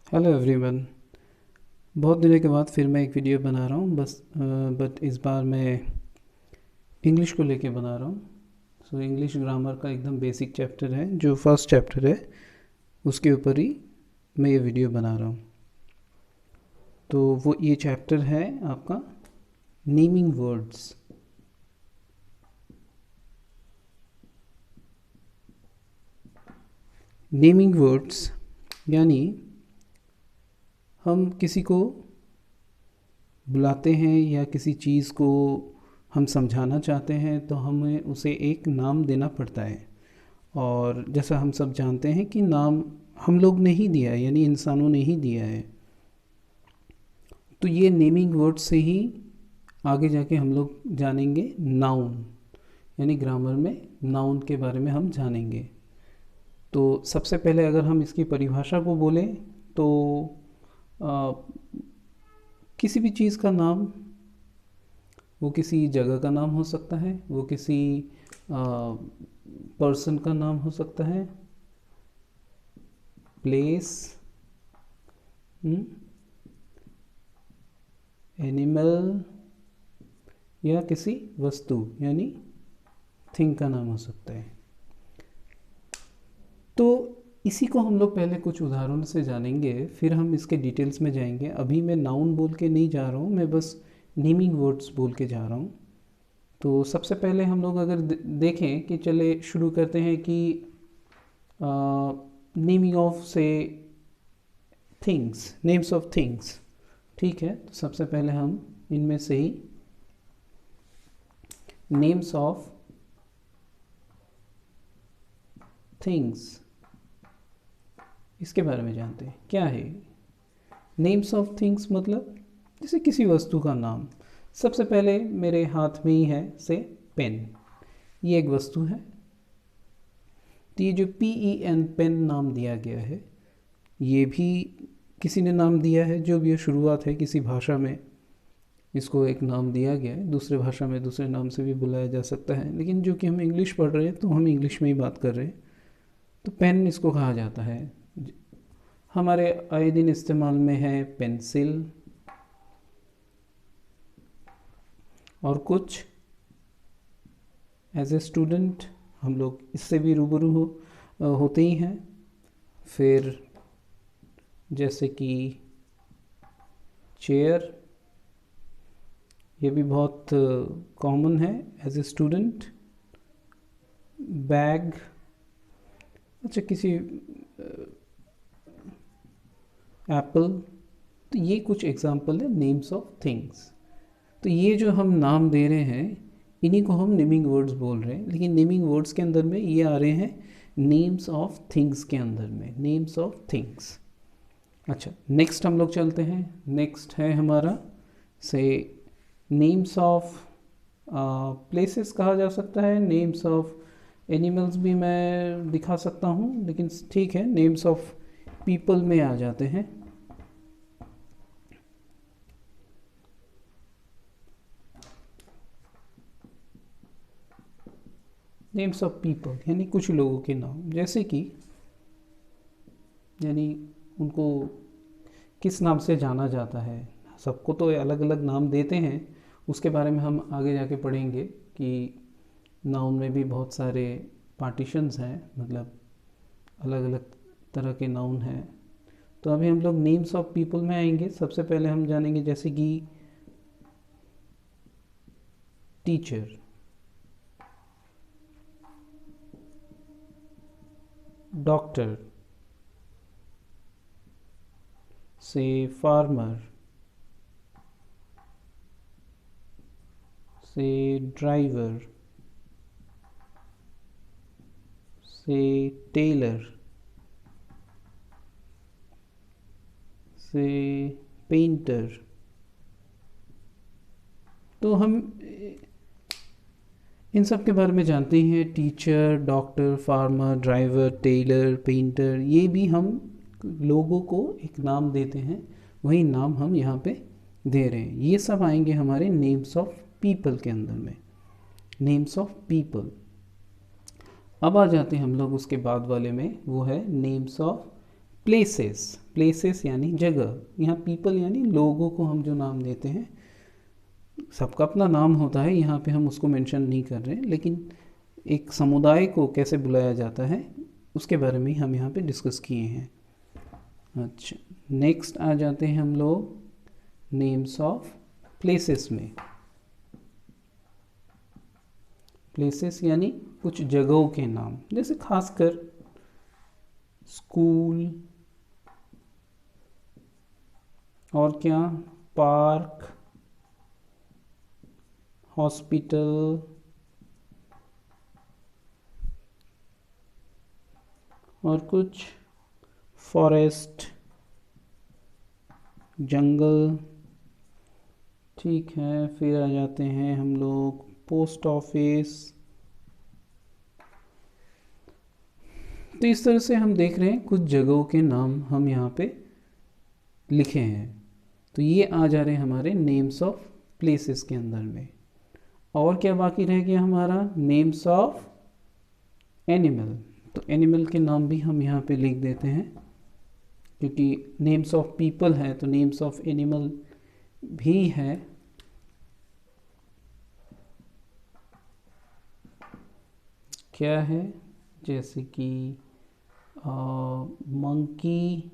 Hello everyone. बहुत दिनों के बाद फिर मैं एक वीडियो बना रहा हूँ बट इस बार मैं इंग्लिश को लेके बना रहा हूँ। सो इंग्लिश ग्रामर का एकदम बेसिक चैप्टर है, जो फर्स्ट चैप्टर है उसके ऊपर ही मैं ये वीडियो बना रहा हूँ। तो वो ये चैप्टर है आपका नेमिंग वर्ड्स। नेमिंग वर्ड्स यानी हम किसी को बुलाते हैं या किसी चीज़ को हम समझाना चाहते हैं तो हमें उसे एक नाम देना पड़ता है। और जैसा हम सब जानते हैं कि नाम हम लोग ने ही दिया है, यानी इंसानों ने ही दिया है। तो ये नेमिंग वर्ड से ही आगे जाके हम लोग जानेंगे नाउन, यानी ग्रामर में नाउन के बारे में हम जानेंगे। तो सबसे पहले अगर हम इसकी परिभाषा को बोलें तो आ, किसी भी चीज़ का नाम, वो किसी जगह का नाम हो सकता है, वो किसी पर्सन का नाम हो सकता है, प्लेस, एनिमल, या किसी वस्तु यानी थिंग का नाम हो सकता है। तो इसी को हम लोग पहले कुछ उदाहरण से जानेंगे, फिर हम इसके डिटेल्स में जाएंगे। अभी मैं नाउन बोल के नहीं जा रहा हूँ, मैं बस नेमिंग वर्ड्स बोल के जा रहा हूँ। तो सबसे पहले हम लोग अगर देखें कि चले शुरू करते हैं कि नेमिंग ऑफ से थिंग्स, नेम्स ऑफ थिंग्स। ठीक है, तो सबसे पहले हम इनमें से ही नेम्स ऑफ थिंग्स, इसके बारे में जानते हैं। क्या है नेम्स ऑफ थिंग्स? मतलब जैसे किसी वस्तु का नाम। सबसे पहले मेरे हाथ में ही है से पेन, ये एक वस्तु है। तो ये जो PEN पेन नाम दिया गया है, ये भी किसी ने नाम दिया है। जो भी ये शुरुआत है, किसी भाषा में इसको एक नाम दिया गया है, दूसरे भाषा में दूसरे नाम से भी बुलाया जा सकता है, लेकिन जो कि हम इंग्लिश पढ़ रहे हैं तो हम इंग्लिश में ही बात कर रहे हैं। तो पेन इसको कहा जाता है। हमारे आए दिन इस्तेमाल में है पेंसिल और कुछ। एज ए स्टूडेंट हम लोग इससे भी रूबरू होते ही हैं। फिर जैसे कि चेयर, ये भी बहुत कॉमन है एज ए स्टूडेंट। बैग, अच्छा किसी एप्पल। तो ये कुछ एग्जाम्पल है नेम्स ऑफ थिंग्स। तो ये जो हम नाम दे रहे हैं, इन्हीं को हम नेमिंग वर्ड्स बोल रहे हैं। लेकिन नेमिंग वर्ड्स के अंदर में ये आ रहे हैं नेम्स ऑफ थिंग्स के अंदर में, नेम्स ऑफ थिंग्स। अच्छा, नेक्स्ट हम लोग चलते हैं। नेक्स्ट है हमारा से नेम्स ऑफ प्लेसेस कहा जा सकता है। नेम्स ऑफ एनिमल्स भी मैं दिखा सकता हूँ, लेकिन ठीक है, नेम्स ऑफ पीपल में आ जाते हैं। नेम्स ऑफ पीपल यानी कुछ लोगों के नाम, जैसे कि यानी उनको किस नाम से जाना जाता है। सबको तो अलग अलग नाम देते हैं, उसके बारे में हम आगे जाके पढ़ेंगे कि नाउन में भी बहुत सारे पार्टीशंस हैं, मतलब अलग अलग तरह के नाउन हैं। तो अभी हम लोग नेम्स ऑफ पीपल में आएंगे। सबसे पहले हम जानेंगे जैसे कि टीचर, डॉक्टर, से फार्मर, से ड्राइवर, से टेलर, से पेंटर। तो हम इन सब के बारे में जानते हैं। Teacher, doctor, farmer, driver, tailor, painter, ये भी हम लोगों को एक नाम देते हैं, वही नाम हम यहाँ पे दे रहे हैं। ये सब आएंगे हमारे नेम्स ऑफ पीपल के अंदर में, नेम्स ऑफ पीपल। अब आ जाते हैं हम लोग उसके बाद वाले में, वो है नेम्स ऑफ प्लेसेस। प्लेसेस यानी जगह, यहाँ पीपल यानी लोगों को हम जो नाम देते हैं, सबका अपना नाम होता है, यहाँ पे हम उसको मेंशन नहीं कर रहे हैं, लेकिन एक समुदाय को कैसे बुलाया जाता है उसके बारे में हम यहाँ पे डिस्कस किए हैं। अच्छा, नेक्स्ट आ जाते हैं हम लोग नेम्स ऑफ प्लेसेस में। प्लेसेस यानी कुछ जगहों के नाम, जैसे खासकर स्कूल और क्या, पार्क, हॉस्पिटल और कुछ फॉरेस्ट, जंगल। ठीक है, फिर आ जाते हैं हम लोग पोस्ट ऑफिस। तो इस तरह से हम देख रहे हैं कुछ जगहों के नाम हम यहाँ पे लिखे हैं। तो ये आ जा रहे हैं हमारे नेम्स ऑफ प्लेसेस के अंदर में। और क्या बाकी रह गया हमारा, नेम्स ऑफ एनिमल। तो एनिमल के नाम भी हम यहाँ पे लिख देते हैं, क्योंकि नेम्स ऑफ पीपल है तो नेम्स ऑफ एनिमल भी है। क्या है, जैसे कि monkey,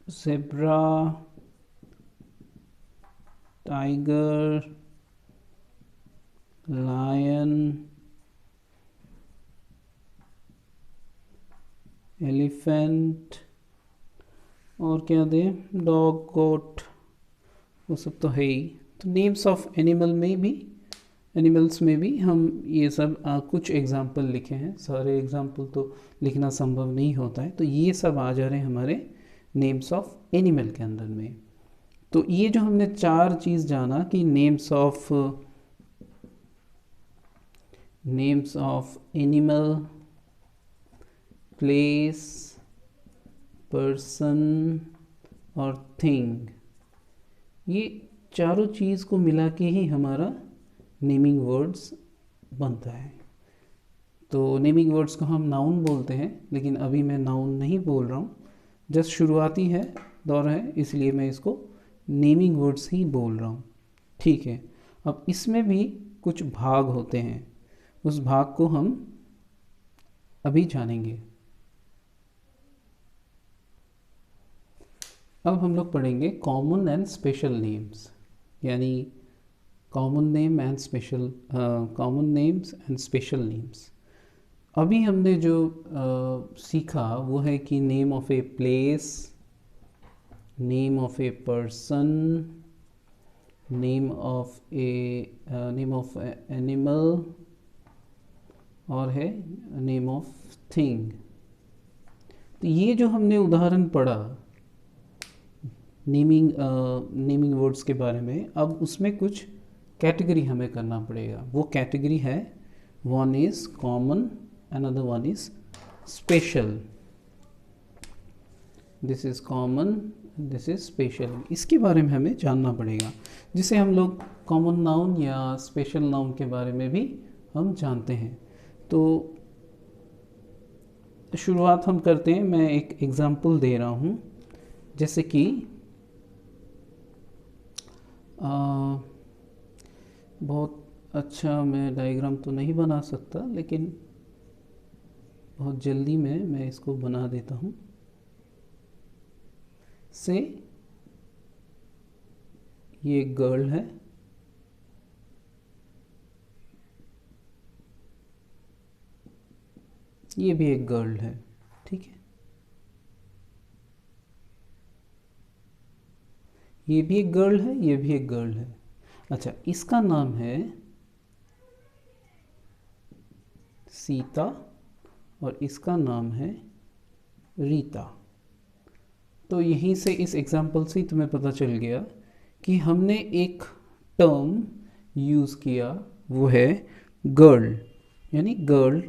zebra, tiger, lion, elephant और क्या दें, डॉग, गोट, वो सब तो है ही। तो नेम्स ऑफ एनिमल में भी, एनिमल्स में भी हम ये सब कुछ एग्जाम्पल लिखे हैं। सारे एग्जाम्पल तो लिखना संभव नहीं होता है, तो ये सब आ जा रहे हैं हमारे नेम्स ऑफ एनिमल के अंदर में। तो ये जो हमने चार चीज़ जाना कि names of animal, place, person और थिंग, ये चारों चीज़ को मिला के ही हमारा नेमिंग वर्ड्स बनता है। तो नेमिंग वर्ड्स को हम नाउन बोलते हैं, लेकिन अभी मैं नाउन नहीं बोल रहा हूँ, जस्ट शुरुआती है दौर है, इसलिए मैं इसको नेमिंग वर्ड्स ही बोल रहा हूँ। ठीक है, अब इसमें भी कुछ भाग होते हैं, उस भाग को हम अभी जानेंगे। अब हम लोग पढ़ेंगे कॉमन एंड स्पेशल नेम्स, यानी common name and special, common names and special names. अभी हमने जो सीखा वो है कि name of a place, name of a person, name of animal और है नेम ऑफ थिंग। तो ये जो हमने उदाहरण पढ़ा नेमिंग वर्ड्स के बारे में, अब उसमें कुछ कैटेगरी हमें करना पड़ेगा। वो कैटेगरी है, one is common, another one is special. This is common, this is special. इसके बारे में हमें जानना पड़ेगा, जिसे हम लोग कॉमन नाउन या स्पेशल नाउन के बारे में भी हम जानते हैं। तो शुरुआत हम करते हैं, मैं एक एग्ज़ाम्पल दे रहा हूँ, जैसे कि बहुत अच्छा मैं डायग्राम तो नहीं बना सकता, लेकिन बहुत जल्दी में मैं इसको बना देता हूँ। से ये एक गर्ल है, ये भी एक गर्ल है, ठीक है, ये भी एक गर्ल है, ये भी एक गर्ल है। अच्छा, इसका नाम है सीता और इसका नाम है रीता। तो यहीं से इस एग्जाम्पल से तुम्हें पता चल गया कि हमने एक टर्म यूज़ किया, वो है गर्ल, यानी गर्ल,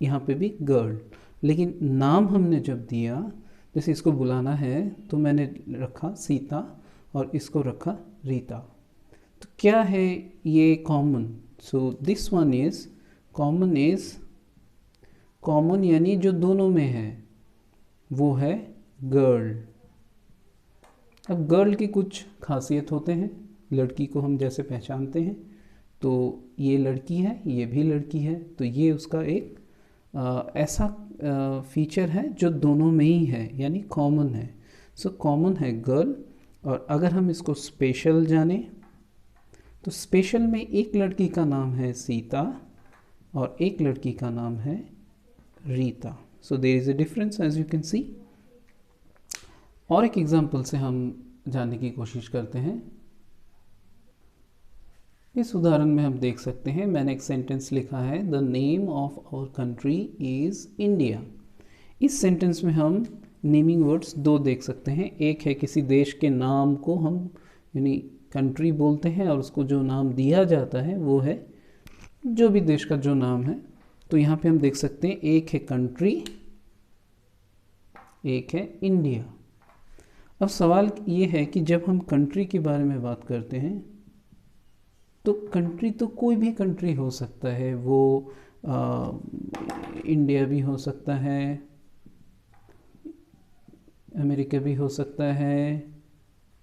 यहाँ पे भी गर्ल, लेकिन नाम हमने जब दिया, जैसे इसको बुलाना है तो मैंने रखा सीता और इसको रखा रीता। तो क्या है ये common? So this one is common is, common यानी जो दोनों में है वो है गर्ल। अब गर्ल की कुछ खासियत होते हैं, लड़की को हम जैसे पहचानते हैं तो ये लड़की है, ये भी लड़की है, तो ये उसका एक ऐसा फीचर है जो दोनों में ही है, यानी कॉमन है। सो कॉमन है गर्ल। और अगर हम इसको स्पेशल जाने तो स्पेशल में एक लड़की का नाम है सीता और एक लड़की का नाम है Rita. So there is a difference as you can see. और एक एग्जांपल से हम जानने की कोशिश करते हैं। इस उदाहरण में हम देख सकते हैं, मैंने एक सेंटेंस लिखा है, the name of our country is India. इस सेंटेंस में हम नेमिंग वर्ड्स दो देख सकते हैं। एक है किसी देश के नाम को हम यानी कंट्री बोलते हैं और उसको जो नाम दिया जाता है वो है जो भी देश का जो नाम है। तो यहाँ पे हम देख सकते हैं एक है कंट्री, एक है इंडिया। अब सवाल ये है कि जब हम कंट्री के बारे में बात करते हैं तो कंट्री तो कोई भी कंट्री हो सकता है, वो इंडिया भी हो सकता है, अमेरिका भी हो सकता है,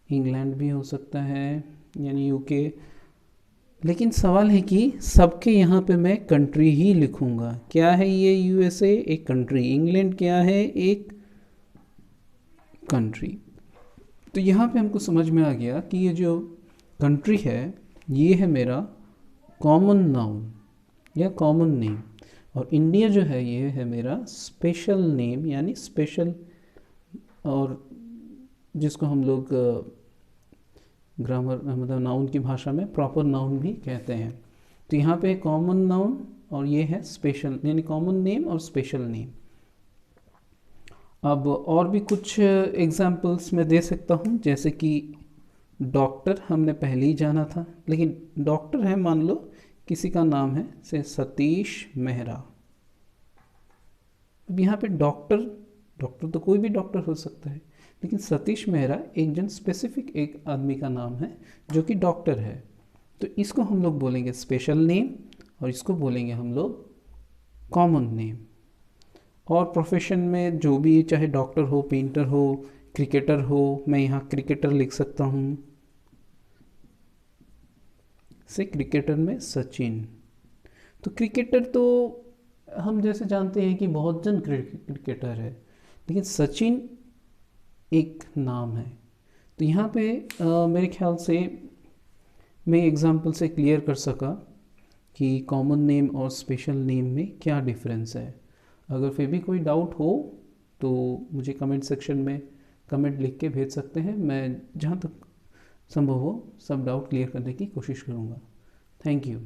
इंग्लैंड भी हो सकता है, यानी यूके। लेकिन सवाल है कि सबके यहाँ पे मैं कंट्री ही लिखूँगा। क्या है ये? यूएसए एक कंट्री, इंग्लैंड क्या है? एक कंट्री। तो यहाँ पे हमको समझ में आ गया कि ये जो कंट्री है ये है मेरा कॉमन नाउन या कॉमन नेम, और इंडिया जो है ये है मेरा स्पेशल नेम यानी स्पेशल, और जिसको हम लोग ग्रामर मतलब नाउन की भाषा में प्रॉपर नाउन भी कहते हैं। तो यहाँ पे कॉमन नाउन और ये है स्पेशल, यानी कॉमन नेम और स्पेशल नेम। अब और भी कुछ एग्जाम्पल्स मैं दे सकता हूँ, जैसे कि डॉक्टर हमने पहले ही जाना था, लेकिन डॉक्टर है, मान लो किसी का नाम है से सतीश मेहरा। अब यहाँ पे डॉक्टर, डॉक्टर तो कोई भी डॉक्टर हो सकता है, लेकिन सतीश मेहरा एक जन स्पेसिफिक एक आदमी का नाम है जो कि डॉक्टर है। तो इसको हम लोग बोलेंगे स्पेशल नेम और इसको बोलेंगे हम लोग कॉमन नेम। और प्रोफेशन में जो भी, चाहे डॉक्टर हो, पेंटर हो, क्रिकेटर हो, मैं यहाँ क्रिकेटर लिख सकता हूँ, से क्रिकेटर में सचिन। तो क्रिकेटर तो हम जैसे जानते हैं कि बहुत जन क्रिकेटर है, लेकिन सचिन एक नाम है। तो यहाँ पे मेरे ख्याल से मैं एग्जांपल से क्लियर कर सका कि कॉमन नेम और स्पेशल नेम में क्या डिफरेंस है। अगर फिर भी कोई डाउट हो तो मुझे कमेंट सेक्शन में कमेंट लिख के भेज सकते हैं। मैं जहाँ तक संभव हो सब डाउट क्लियर करने की कोशिश करूँगा। Thank you.